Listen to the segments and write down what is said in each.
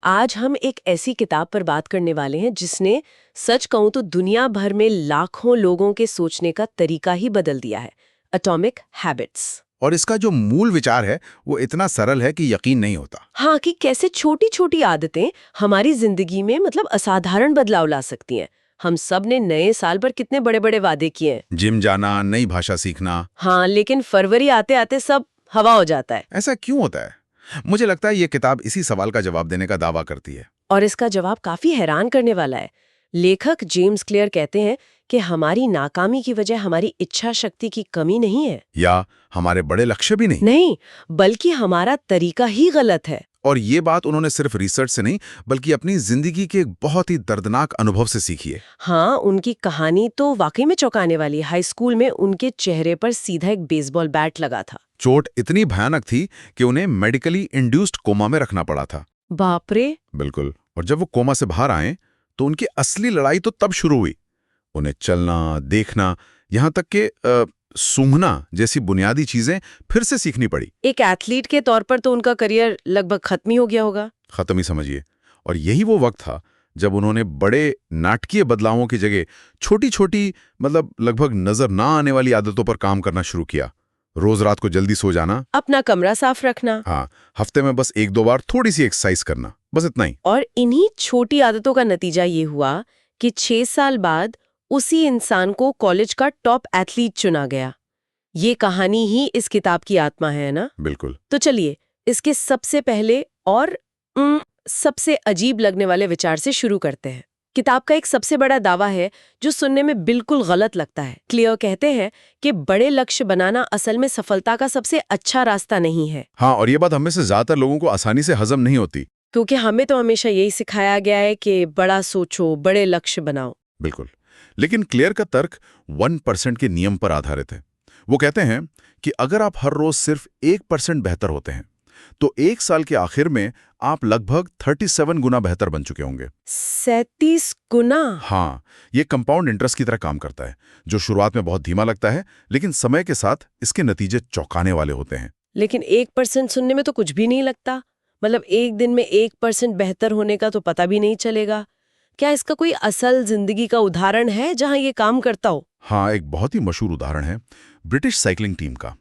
आज हम एक ऐसी किताब पर बात करने वाले हैं जिसने सच कहूं तो दुनिया भर में लाखों लोगों के सोचने का तरीका ही बदल दिया है। Atomic habits. और इसका जो मूल विचार है वो इतना सरल है कि यकीन नहीं होता। हाँ, कि कैसे छोटी छोटी आदतें हमारी जिंदगी में असाधारण बदलाव ला सकती हैं। हम सब ने नए साल पर कितने बड़े बड़े वादे किए हैं। जिम जाना, नई भाषा सीखना। हाँ, लेकिन फरवरी आते आते सब हवा हो जाता है। ऐसा क्यों होता है? मुझे लगता है ये किताब इसी सवाल का जवाब देने का दावा करती है। और इसका जवाब काफी हैरान करने वाला है। लेखक जेम्स क्लियर कहते हैं कि हमारी नाकामी की वजह हमारी इच्छा शक्ति की कमी नहीं है, या हमारे बड़े लक्ष्य भी नहीं, बल्कि हमारा तरीका ही गलत है। और ये बात उन्होंने सिर्फ रिसर्च से नहीं बल्कि अपनी जिंदगी के एक बहुत ही दर्दनाक अनुभव से सीखी है। हाँ, उनकी कहानी तो वाकई में चौंकाने वाली। हाई स्कूल में उनके चेहरे पर सीधा एक बेसबॉल बैट लगा था। चोट इतनी भयानक थी कि उन्हें मेडिकली इंड्यूस्ड कोमा में रखना पड़ा था। बाप रे। बिल्कुल। और जब वो कोमा से बाहर आए तो उनकी असली लड़ाई तो तब शुरू हुई। उन्हें चलना, देखना, यहाँ तक कि सूंघना जैसी बुनियादी चीजें फिर से सीखनी पड़ी। एक एथलीट के तौर पर तो उनका करियर लगभग खत्म ही हो गया होगा। खत्म ही समझिए। और यही वो वक्त था जब उन्होंने बड़े नाटकीय बदलावों की जगह छोटी छोटी लगभग नजर ना आने वाली आदतों पर काम करना शुरू किया। रोज रात को जल्दी सो जाना, अपना कमरा साफ रखना, हाँ, हफ्ते में बस 1-2 बार थोड़ी सी एक्सरसाइज करना, बस इतना ही। और इन्हीं छोटी आदतों का नतीजा ये हुआ कि 6 साल बाद उसी इंसान को कॉलेज का टॉप एथलीट चुना गया। ये कहानी ही इस किताब की आत्मा है ना? बिल्कुल। तो चलिए इसके सबसे पहले और सबसे अजीब लगने वाले विचार से शुरू करते हैं। किताब का एक सबसे बड़ा दावा है जो सुनने में बिल्कुल गलत लगता है। क्लियर कहते हैं कि बड़े लक्ष्य बनाना असल में सफलता का सबसे अच्छा रास्ता नहीं है। हाँ, और ये बात हमें से ज्यादातर लोगों को आसानी से हजम नहीं होती। क्योंकि हमें तो हमेशा यही सिखाया गया है कि बड़ा सोचो, बड़े लक्ष्य बनाओ। बिल्कुल। लेकिन क्लियर का तर्क 1% के नियम पर आधारित है। वो कहते हैं कि अगर आप हर रोज सिर्फ 1% बेहतर होते हैं तो 1 साल के आखिर में आप लगभग 37 गुना बेहतर बन चुके होंगे। 37 गुना? हाँ, ये कंपाउंड इंटरेस्ट की तरह काम करता है, जो शुरुआत में बहुत धीमा लगता है लेकिन समय के साथ इसके नतीजे चौंकाने वाले होते हैं। लेकिन 1% सुनने में तो कुछ भी नहीं लगता। एक दिन में 1% बेहतर होने का तो पता भी नहीं चलेगा। क्या इसका कोई असल जिंदगी का उदाहरण है जहां ये काम करता हो? हाँ, एक बहुत ही मशहूर उदाहरण है ब्रिटिश साइकिलिंग टीम का।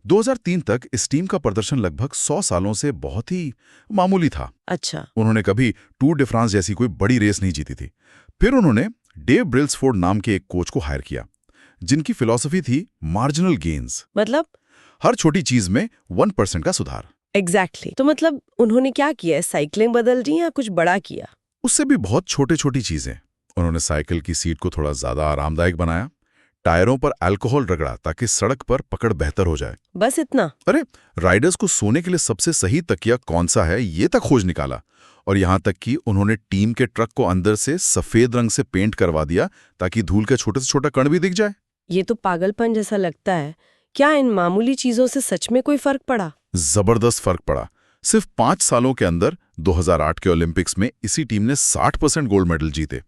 2003 तक इस टीम का प्रदर्शन लगभग 100 सालों से बहुत ही मामूली था। अच्छा। उन्होंने कभी टूर डे फ्रांस जैसी कोई बड़ी रेस नहीं जीती थी। फिर उन्होंने डेव ब्रिल्सफोर्ड नाम के एक कोच को हायर किया, जिनकी फिलॉसफी थी मार्जिनल गेन्स, हर छोटी चीज में 1% का सुधार। एग्जैक्टली। तो उन्होंने क्या किया? साइकिलिंग बदल दी या कुछ बड़ा किया? उससे भी बहुत छोटे छोटी चीजें। उन्होंने साइकिल की सीट को थोड़ा ज्यादा आरामदायक बनाया, टायरों पर अल्कोहल रगड़ा ताकि सड़क पर पकड़ बेहतर हो जाए। बस इतना? अरे, राइडर्स को सोने के लिए सबसे सही तकिया कौन सा है ये तक खोज निकाला। और यहां तक कि उन्होंने टीम के ट्रक को अंदर से सफेद रंग से पेंट करवा दिया ताकि धूल का छोटे से छोटा कण भी दिख जाए। ये तो पागलपन जैसा लगता है। क्या इन मामूली चीजों से सच में कोई फर्क पड़ा? जबरदस्त फर्क पड़ा। सिर्फ 5 सालों के अंदर 2008 के ओलंपिक्स में इसी टीम ने 60% गोल्ड मेडल जीते।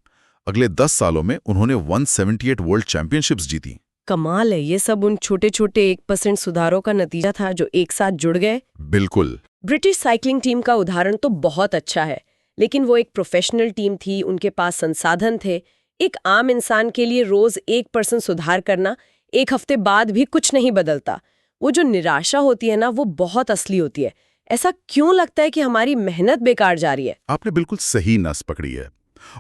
अगले 10 सालों में उन्होंने 178 वर्ल्ड चैंपियनशिप्स जीती। कमाल है। ये सब उन छोटे छोटे 1% सुधारों का नतीजा था जो एक साथ जुड़ गए। बिल्कुल। ब्रिटिश साइकिलिंग टीम का उदाहरण तो बहुत अच्छा है, लेकिन वो एक प्रोफेशनल टीम थी, उनके पास संसाधन थे। एक आम इंसान के लिए रोज 1% सुधार करना एक हफ्ते बाद भी कुछ नहीं बदलता। वो जो निराशा होती है ना, वो बहुत असली होती है। ऐसा क्यों लगता है कि हमारी मेहनत बेकार जा रही है? आपने बिल्कुल सही नस पकड़ी है।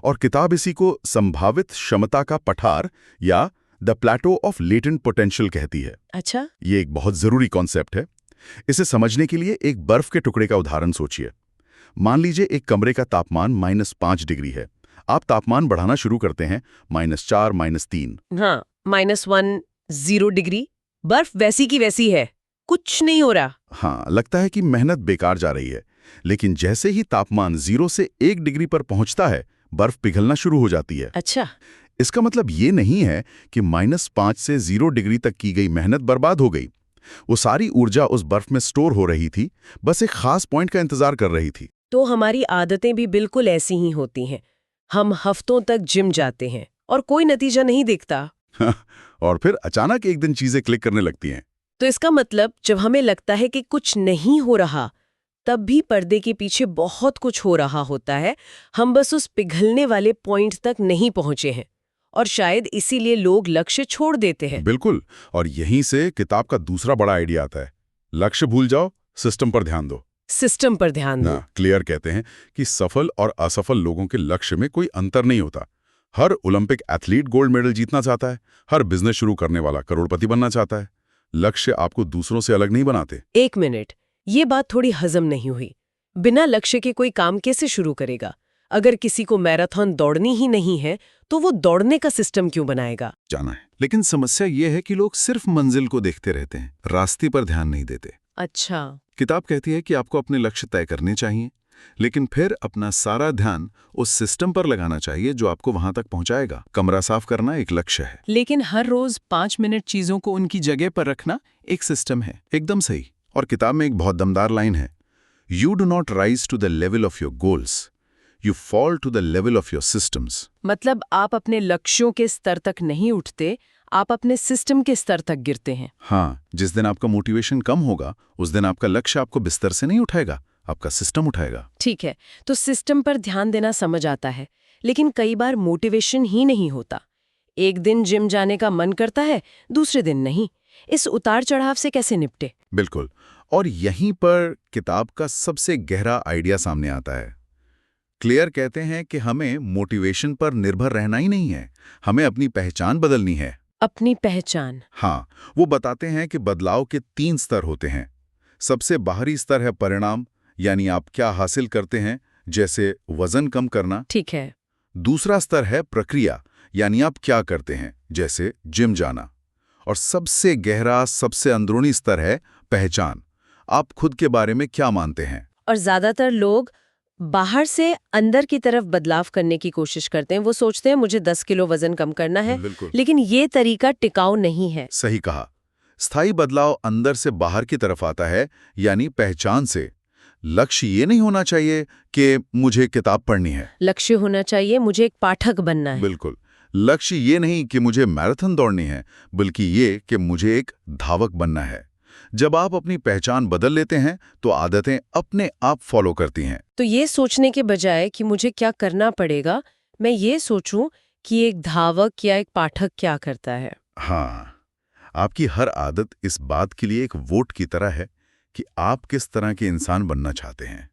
और किताब इसी को संभावित क्षमता का पठार या the plateau of latent potential कहती है। अच्छा। ये एक बहुत जरूरी कॉन्सेप्ट है। इसे समझने के लिए एक बर्फ के टुकड़े का उदाहरण सोचिए। मान लीजिए एक कमरे का तापमान -5 डिग्री है। आप तापमान बढ़ाना शुरू करते हैं, -4, -3। हाँ, -1, 0 डिग्री। बर्फ वैसी की वैसी है, कुछ नहीं हो रहा। हाँ, लगता है कि मेहनत बेकार जा रही है। लेकिन जैसे ही तापमान 0 से 1 डिग्री पर पहुंचता है, बर्फ पिघलना शुरू हो जाती है। अच्छा। इसका मतलब ये नहीं है कि -5 से 0 डिग्री तक की गई मेहनत बर्बाद हो गई। वो सारी ऊर्जा उस बर्फ में स्टोर हो रही थी, बस एक खास पॉइंट का इंतजार कर रही थी। तो हमारी आदतें भी बिल्कुल ऐसी ही होती हैं। हम हफ्तों तक जिम जाते हैं और कोई नतीजा नहीं दिखता। और फिर अचानक एक दिन चीजें क्लिक करने लगती हैं। तो इसका मतलब जब हमें लगता है कि कुछ नहीं हो रहा, तब भी पर्दे के पीछे बहुत कुछ हो रहा होता है, हम बस उस पिघलने वाले पॉइंट तक नहीं पहुंचे हैं और शायद इसीलिए लोग लक्ष्य छोड़ देते हैं। बिल्कुल, और यहीं से किताब का दूसरा बड़ा आइडिया आता है। लक्ष्य भूल जाओ, सिस्टम पर ध्यान दो। सिस्टम पर ध्यान दो। क्लियर कहते हैं कि सफल और असफल लोगों के लक्ष्य में कोई अंतर नहीं होता। हर ओलंपिक एथलीट गोल्ड मेडल जीतना चाहता है, हर बिजनेस शुरू करने वाला करोड़पति बनना चाहता है। लक्ष्य आपको दूसरों से अलग नहीं बनाते। एक मिनट, ये बात थोड़ी हजम नहीं हुई। बिना लक्ष्य के कोई काम कैसे शुरू करेगा? अगर किसी को मैराथन दौड़नी ही नहीं है तो वो दौड़ने का सिस्टम क्यों बनाएगा? जाना है, लेकिन समस्या ये है कि लोग सिर्फ मंजिल को देखते रहते हैं, रास्ते पर ध्यान नहीं देते। अच्छा। किताब कहती है कि आपको अपने लक्ष्य तय करने चाहिए, लेकिन फिर अपना सारा ध्यान उस सिस्टम पर लगाना चाहिए जो आपको वहां तक पहुंचाएगा। कमरा साफ करना एक लक्ष्य है, लेकिन हर रोज 5 मिनट चीजों को उनकी जगह पर रखना एक सिस्टम है। एकदम सही। और किताब में एक बहुत दमदार लाइन है, you do not rise to the level of your goals, you fall to the level of your systems. मतलब आप अपने लक्ष्यों के स्तर तक नहीं उठते, आप अपने सिस्टम के स्तर तक गिरते हैं। हाँ, जिस दिन आपका मोटिवेशन कम होगा उस दिन आपका लक्ष्य आपको बिस्तर से नहीं उठाएगा, आपका सिस्टम उठाएगा। ठीक है, तो सिस्टम पर ध्यान देना समझ आता है, लेकिन कई बार मोटिवेशन ही नहीं होता। एक दिन जिम जाने का मन करता है, दूसरे दिन नहीं। इस उतार चढ़ाव से कैसे निपटे? बिल्कुल, और यहीं पर किताब का सबसे गहरा आइडिया सामने आता है। क्लियर कहते हैं कि हमें मोटिवेशन पर निर्भर रहना ही नहीं है, हमें अपनी पहचान बदलनी है। अपनी पहचान? हाँ, वो बताते हैं कि बदलाव के 3 स्तर होते हैं। सबसे बाहरी स्तर है परिणाम, यानी आप क्या हासिल करते हैं, जैसे वजन कम करना। ठीक है। दूसरा स्तर है प्रक्रिया, यानी आप क्या करते हैं, जैसे जिम जाना। और सबसे गहरा, सबसे अंदरूनी स्तर है पहचान, आप खुद के बारे में क्या मानते हैं। और ज्यादातर लोग बाहर से अंदर की तरफ बदलाव करने की कोशिश करते हैं। वो सोचते हैं मुझे 10 किलो वजन कम करना है, बिल्कुल। लेकिन ये तरीका टिकाऊ नहीं है। सही कहा, स्थायी बदलाव अंदर से बाहर की तरफ आता है, यानी पहचान से। लक्ष्य ये नहीं होना चाहिए कि मुझे किताब पढ़नी है। लक्ष्य होना चाहिए मुझे एक पाठक बनना है। बिल्कुल, लक्ष्य ये नहीं कि मुझे मैराथन दौड़नी है, बल्कि ये कि मुझे एक धावक बनना है। जब आप अपनी पहचान बदल लेते हैं तो आदतें अपने आप फॉलो करती हैं। तो ये सोचने के बजाय कि मुझे क्या करना पड़ेगा, मैं ये सोचूं कि एक धावक या एक पाठक क्या करता है। हाँ, आपकी हर आदत इस बात के लिए एक वोट की तरह है कि आप किस तरह के इंसान बनना चाहते हैं।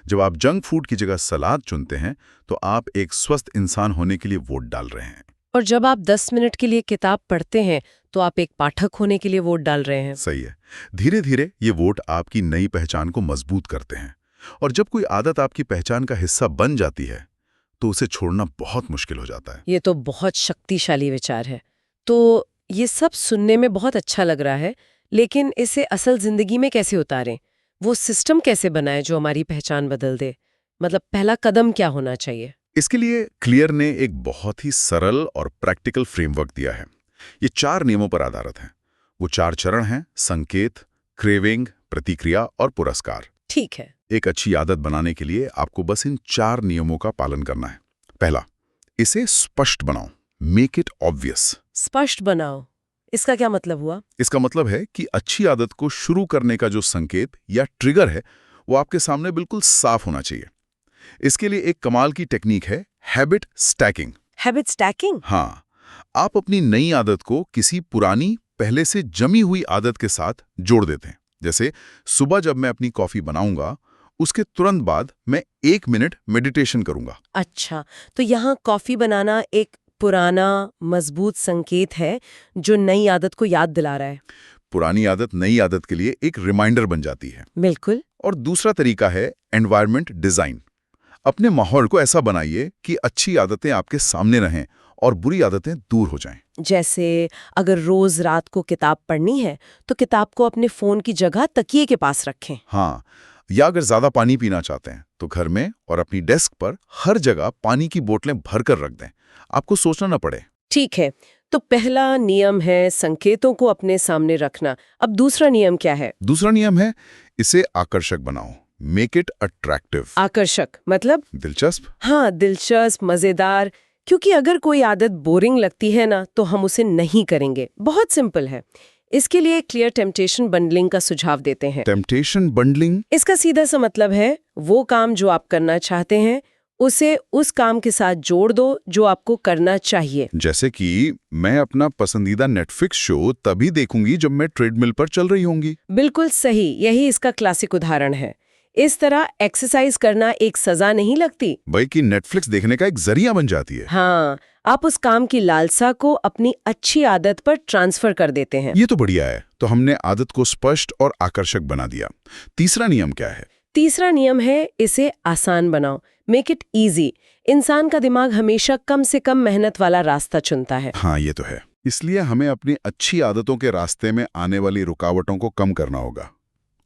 जब आप जंक फूड की जगह सलाद चुनते हैं तो आप एक स्वस्थ इंसान होने के लिए वोट डाल रहे हैं। और जब आप 10 मिनट के लिए किताब पढ़ते हैं तो आप एक पाठक होने के लिए वोट डाल रहे हैं। सही है। धीरे धीरे ये वोट आपकी नई पहचान को मजबूत करते हैं, और जब कोई आदत आपकी पहचान का हिस्सा बन जाती है तो उसे छोड़ना बहुत मुश्किल हो जाता है। ये तो बहुत शक्तिशाली विचार है। तो ये सब सुनने में बहुत अच्छा लग रहा है, लेकिन इसे असल जिंदगी में कैसे उतारें? वो सिस्टम कैसे बनाए जो हमारी पहचान बदल दे? मतलब पहला कदम क्या होना चाहिए? इसके लिए क्लियर ने एक बहुत ही सरल और प्रैक्टिकल फ्रेमवर्क दिया है। ये 4 नियमों पर आधारित है। वो 4 चरण हैं: संकेत, क्रेविंग, प्रतिक्रिया और पुरस्कार। ठीक है। एक अच्छी आदत बनाने के लिए आपको बस इन 4 नियमों का पालन करना है। पहला, इसे स्पष्ट बनाओ, मेक इट ऑब्वियस। स्पष्ट बनाओ, इसका क्या मतलब हुआ? इसका मतलब है कि अच्छी आदत को शुरू करने का जो संकेत या ट्रिगर है वो आपके सामने बिल्कुल साफ होना चाहिए। इसके लिए एक कमाल की टेक्निक है, हैबिट स्टैकिंग। Habit stacking? हाँ, आप अपनी नई आदत को किसी पुरानी, पहले से जमी हुई आदत के साथ जोड़ देते हैं। जैसे सुबह जब मैं अपनी कॉफी बनाऊंगा, उसके तुरंत बाद मैं 1 मिनट मेडिटेशन करूंगा। अच्छा, तो यहाँ कॉफी बनाना एक पुराना मजबूत संकेत है जो नई आदत को याद दिला रहा है। पुरानी आदत नई आदत के लिए एक रिमाइंडर बन जाती है। बिल्कुल। और दूसरा तरीका है एनवायरनमेंट डिजाइन। अपने माहौल को ऐसा बनाइए कि अच्छी आदतें आपके सामने रहें और बुरी आदतें दूर हो जाएं। जैसे अगर रोज रात को किताब पढ़नी है तो किताब को अपने फोन की जगह तकिए के पास रखें। हाँ, या अगर ज्यादा पानी पीना चाहते हैं तो घर में और अपनी डेस्क पर हर जगह पानी की बोतलें भरकर रख दें, आपको सोचना न पड़े। ठीक है, तो पहला नियम है संकेतों को अपने सामने रखना। अब दूसरा नियम क्या है? दूसरा नियम है, इसे आकर्षक बनाओ, मेक इट अट्रैक्टिव। आकर्षक मतलब? दिलचस्प। हाँ, दिलचस्प, मजेदार। क्योंकि अगर कोई आदत बोरिंग लगती है ना तो हम उसे नहीं करेंगे। बहुत सिंपल है। इसके लिए क्लियर टेम्पटेशन बंडलिंग का सुझाव देते हैं। Temptation bundling? इसका सीधा सा मतलब है वो काम जो आप करना चाहते हैं उसे उस काम के साथ जोड़ दो जो आपको करना चाहिए। जैसे कि मैं अपना पसंदीदा नेटफ्लिक्स शो तभी देखूंगी जब मैं ट्रेडमिल पर चल रही होंगी। बिल्कुल सही, यही इसका क्लासिक उदाहरण है। इस तरह एक्सरसाइज करना एक सजा नहीं लगती, बल्कि नेटफ्लिक्स देखने का एक जरिया बन जाती है। हाँ, आप उस काम की लालसा को अपनी अच्छी आदत पर ट्रांसफर कर देते हैं। ये तो बढ़िया है। तो हमने आदत को स्पष्ट और आकर्षक बना दिया। तीसरा नियम क्या है? तीसरा नियम है इसे आसान बनाओ, मेक इट इजी। इंसान का दिमाग हमेशा कम से कम मेहनत वाला रास्ता चुनता है। हाँ, ये तो है। इसलिए हमें अपनी अच्छी आदतों के रास्ते में आने वाली रुकावटों को कम करना होगा।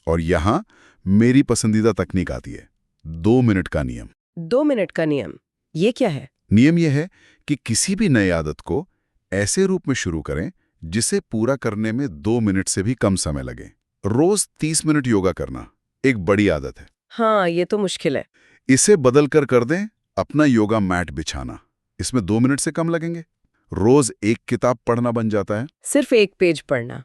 और यहाँ मेरी पसंदीदा तकनीक आती है, 2 मिनट का नियम। 2 मिनट का नियम, ये क्या है? नियम यह है कि किसी भी नई आदत को ऐसे रूप में शुरू करें जिसे पूरा करने में 2 मिनट से भी कम समय लगे। रोज 30 मिनट योगा करना एक बड़ी आदत है। हाँ, ये तो मुश्किल है। इसे बदल कर दें अपना योगा मैट बिछाना। इसमें 2 मिनट से कम लगेंगे। रोज एक किताब पढ़ना बन जाता है। सिर्फ एक पेज पढ़ना।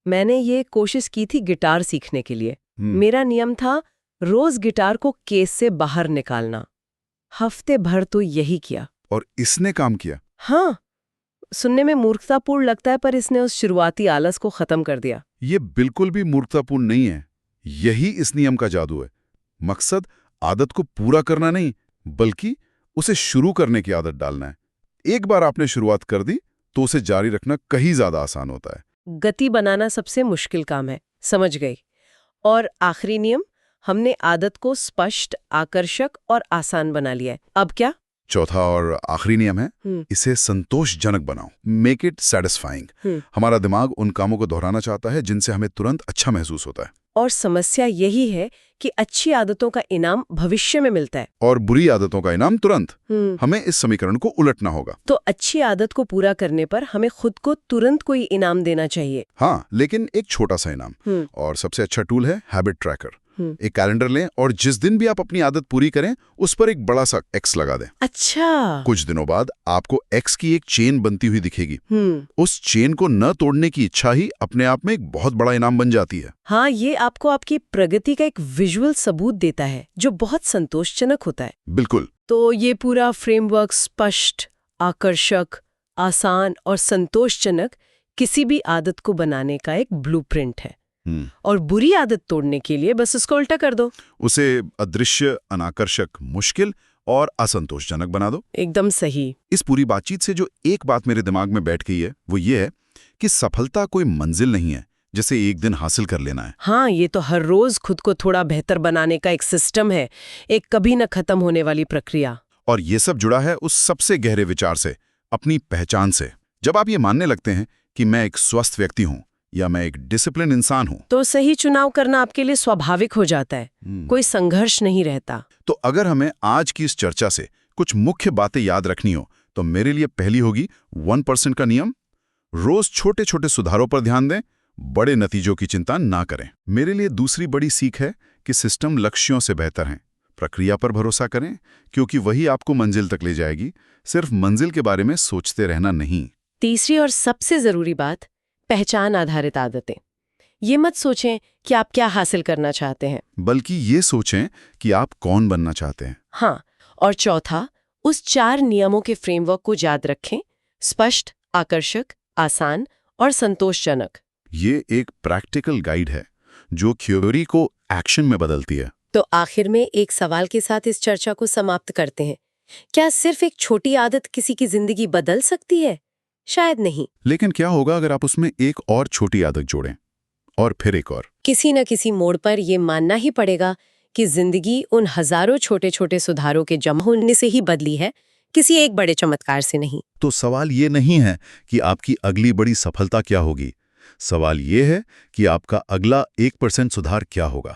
मैंने ये कोशिश की थी गिटार सीखने के लिए। मेरा नियम था रोज गिटार को केस से बाहर निकालना। हफ्ते भर तो यही किया। और इसने काम किया? हाँ, सुनने में मूर्खतापूर्ण लगता है पर इसने उस शुरुआती आलस को खत्म कर दिया। ये बिल्कुल भी मूर्खतापूर्ण नहीं है। यही इस नियम का जादू है। मकसद आदत को पूरा करना नहीं, बल्कि उसे शुरू करने की आदत डालना है। एक बार आपने शुरुआत कर दी तो उसे जारी रखना कहीं ज्यादा आसान होता है। गति बनाना सबसे मुश्किल काम है, समझ गई। और आखिरी नियम, हमने आदत को स्पष्ट, आकर्षक और आसान बना लिया है। अब क्या? चौथा और आखिरी नियम है, इसे संतोषजनक बनाओ, मेक इट सैटिस्फाइंग। हमारा दिमाग उन कामों को दोहराना चाहता है जिनसे हमें तुरंत अच्छा महसूस होता है। और समस्या यही है कि अच्छी आदतों का इनाम भविष्य में मिलता है और बुरी आदतों का इनाम तुरंत। हमें इस समीकरण को उलटना होगा। तो अच्छी आदत को पूरा करने पर हमें खुद को तुरंत कोई इनाम देना चाहिए। हाँ, लेकिन एक छोटा सा इनाम। और सबसे अच्छा टूल है हैबिट ट्रैकर। एक कैलेंडर लें और जिस दिन भी आप अपनी आदत पूरी करें उस पर एक बड़ा सा एक्स लगा दें। अच्छा। कुछ दिनों बाद आपको एक्स की एक चेन बनती हुई दिखेगी। उस चेन को न तोड़ने की इच्छा ही अपने आप में एक बहुत बड़ा इनाम बन जाती है। हाँ, ये आपको आपकी प्रगति का एक विजुअल सबूत देता है जो बहुत संतोषजनक होता है। बिल्कुल। तो ये पूरा फ्रेमवर्क स्पष्ट, आकर्षक, आसान और संतोषजनक किसी भी आदत को बनाने का एक ब्लूप्रिंट है। और बुरी आदत तोड़ने के लिए बस उसको उल्टा कर दो। उसे अदृश्य, अनाकर्षक, मुश्किल और असंतोषजनक बना दो। एकदम सही। इस पूरी बातचीत से जो एक बात मेरे दिमाग में बैठ गई है वो ये है कि सफलता कोई मंजिल नहीं है जिसे एक दिन हासिल कर लेना है। हाँ, ये तो हर रोज खुद को थोड़ा बेहतर बनाने का एक सिस्टम है, एक कभी न खत्म होने वाली प्रक्रिया। और ये सब जुड़ा है उस सबसे गहरे विचार से, अपनी पहचान से। जब आप ये मानने लगते हैं कि मैं एक स्वस्थ व्यक्ति हूं या मैं एक डिसिप्लिन इंसान हूं, तो सही चुनाव करना आपके लिए स्वाभाविक हो जाता है। कोई संघर्ष नहीं रहता। तो अगर हमें आज की इस चर्चा से कुछ मुख्य बातें याद रखनी हो तो मेरे लिए पहली होगी 1% का नियम। रोज छोटे छोटे सुधारों पर ध्यान दें, बड़े नतीजों की चिंता ना करें। मेरे लिए दूसरी बड़ी सीख है कि सिस्टम लक्ष्यों से बेहतर है। प्रक्रिया पर भरोसा करें क्योंकि वही आपको मंजिल तक ले जाएगी, सिर्फ मंजिल के बारे में सोचते रहना नहीं। तीसरी और सबसे जरूरी बात, पहचान आधारित आदतें। ये मत सोचें कि आप क्या हासिल करना चाहते हैं, बल्कि ये सोचें कि आप कौन बनना चाहते हैं। हाँ, और चौथा, उस 4 नियमों के फ्रेमवर्क को याद रखें, स्पष्ट, आकर्षक, आसान और संतोषजनक। ये एक प्रैक्टिकल गाइड है जो थ्योरी को एक्शन में बदलती है। तो आखिर में एक सवाल के साथ इस चर्चा को समाप्त करते हैं। क्या सिर्फ एक छोटी आदत किसी की जिंदगी बदल सकती है? शायद नहीं। लेकिन क्या होगा अगर आप उसमें एक और छोटी आदत जोड़ें, और फिर एक और? किसी न किसी मोड़ पर यह मानना ही पड़ेगा कि जिंदगी उन हजारों छोटे छोटे सुधारों के जमा होने से ही बदली है, किसी एक बड़े चमत्कार से नहीं। तो सवाल ये नहीं है कि आपकी अगली बड़ी सफलता क्या होगी, सवाल ये है कि आपका अगला 1% सुधार क्या होगा।